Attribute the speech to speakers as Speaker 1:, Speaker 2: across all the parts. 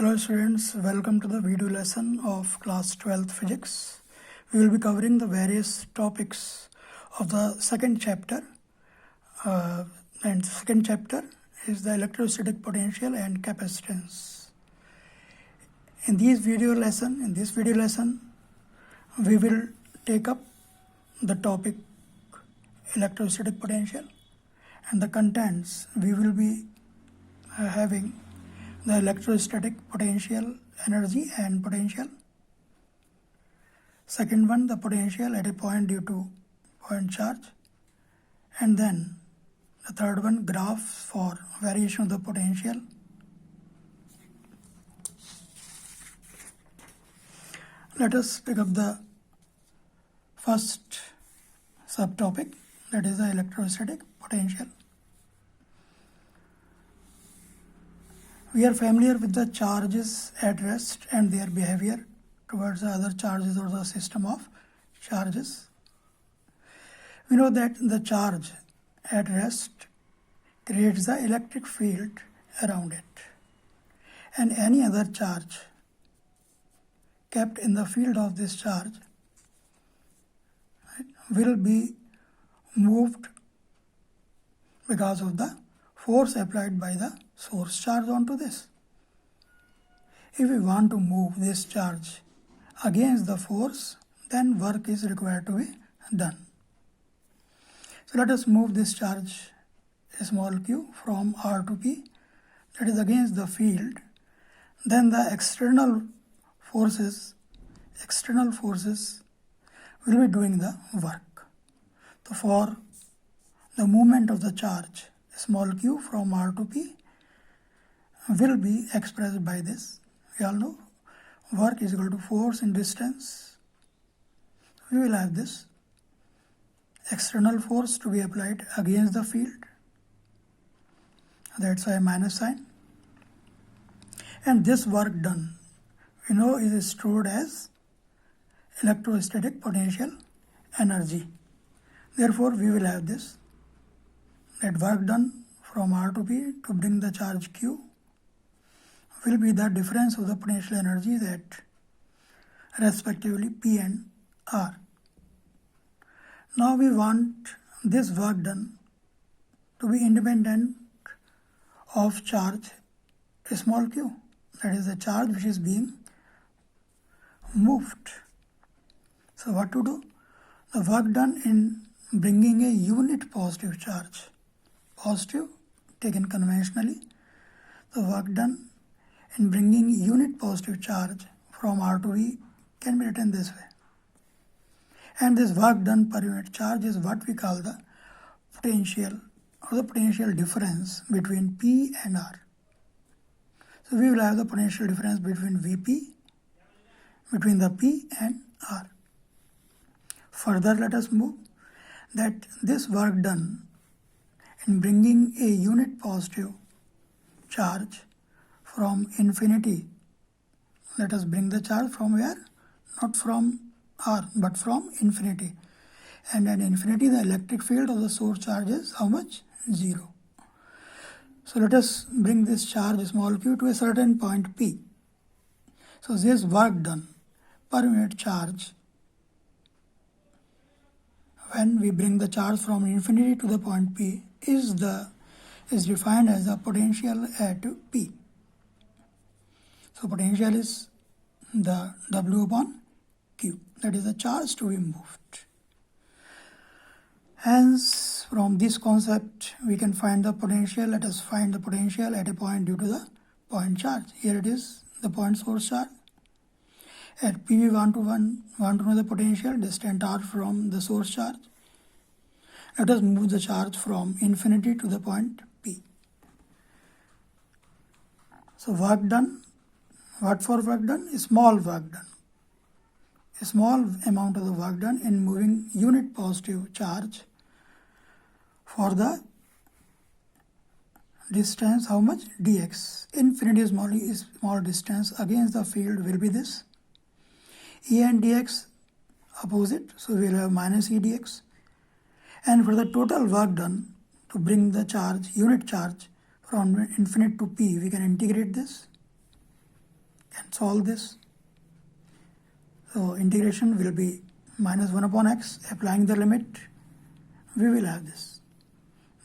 Speaker 1: Hello students, welcome to the video lesson of class 12th physics. We will be covering the various topics of the second chapter. And the second chapter is the electrostatic potential and capacitance. In this video lesson, we will take up the topic electrostatic potential, and the contents we will be having the electrostatic potential energy and potential. Second one, the potential at a point due to point charge. And then the third one, graph for variation of the potential. Let us pick up the first subtopic, that is the electrostatic potential. We are familiar with the charges at rest and their behavior towards the other charges or the system of charges. We know that the charge at rest creates the electric field around it, and any other charge kept in the field of this charge will be moved because of the force applied by the source charge onto this. If we want to move this charge against the force, then work is required to be done. So let us move this charge, small q, from R to P, that is against the field. Then the external forces will be doing the work. So for the movement of the charge, small q, from R to P, will be expressed by this. We all know work is equal to force in distance. We will have this external force to be applied against the field. That's why minus sign. And this work done, we know, is stored as electrostatic potential energy. Therefore, we will have this, that work done from R to P to bring the charge Q will be the difference of the potential energies at respectively P and R. Now we want this work done to be independent of charge small q, that is the charge which is being moved. So what to do? The work done in bringing a unit positive charge, positive taken conventionally, the work done in bringing unit positive charge from R to V can be written this way. And this work done per unit charge is what we call the potential or the potential difference between P and R. So we will have the potential difference between Vp, between the P and R. Further, let us move that this work done in bringing a unit positive charge from infinity. Let us bring the charge from where? Not from R, but from infinity. And at infinity, the electric field of the source charge is how much? 0. So let us bring this charge small q to a certain point P. So this work done per unit charge when we bring the charge from infinity to the point P is defined as the potential at P. So potential is the W upon Q, that is the charge to be moved. Hence, from this concept, we can find the potential. Let us find the potential at a point due to the point charge. Here it is, the point source charge. At P, we want to know the potential distant R from the source charge. Let us move the charge from infinity to the point P. So work done. What for work done? A small work done. A small amount of the work done in moving unit positive charge for the distance, how much? Dx. Infinity is small distance against the field will be this. E and dx opposite, so we will have minus E dx. And for the total work done to bring the charge, unit charge, from infinite to P, we can integrate this. can solve this. So integration will be minus 1 upon x. Applying the limit, we will have this.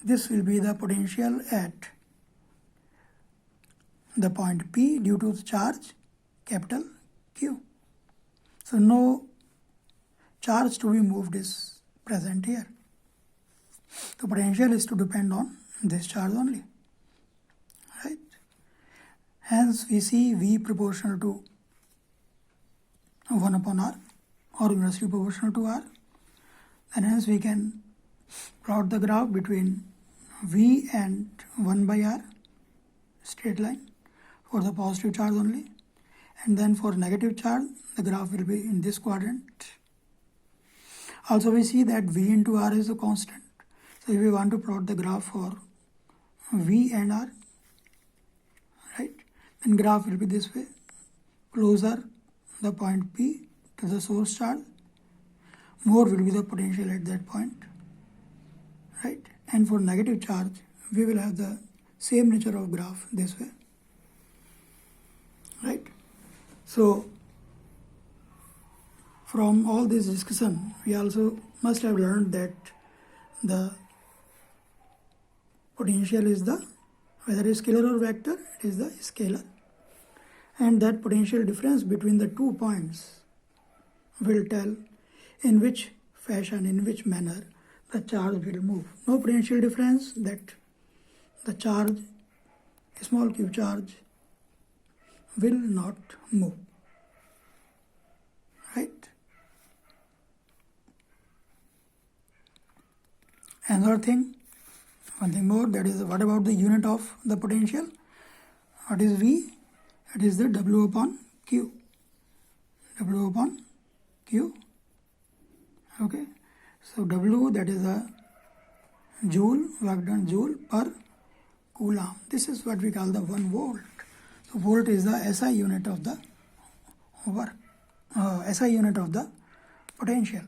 Speaker 1: This will be the potential at the point P due to the charge capital Q. So no charge to be moved is present here. The potential is to depend on this charge only, right? Hence we see V proportional to 1 upon R or inversely proportional to R, and hence we can plot the graph between V and 1 by R, straight line, for the positive charge only, and then for negative charge the graph will be in this quadrant. Also we see that V into R is a constant. So if we want to plot the graph for V and R, right, then graph will be this way. Closer the point P to the source charge, more will be the potential at that point, right? And for negative charge, we will have the same nature of graph this way, right? So from all this discussion, we also must have learned that the potential is the, whether it's scalar or vector, it is the scalar. And that potential difference between the 2 points will tell in which fashion, in which manner the charge will move. No potential difference, that the charge, small q charge, will not move, right? Another thing, one thing more, that is, what about the unit of the potential? What is V? It is the W upon Q. W upon Q. Okay. So W, that is a joule, work done joule per coulomb. This is what we call the 1 volt. So volt is the SI unit of the work, SI unit of the potential.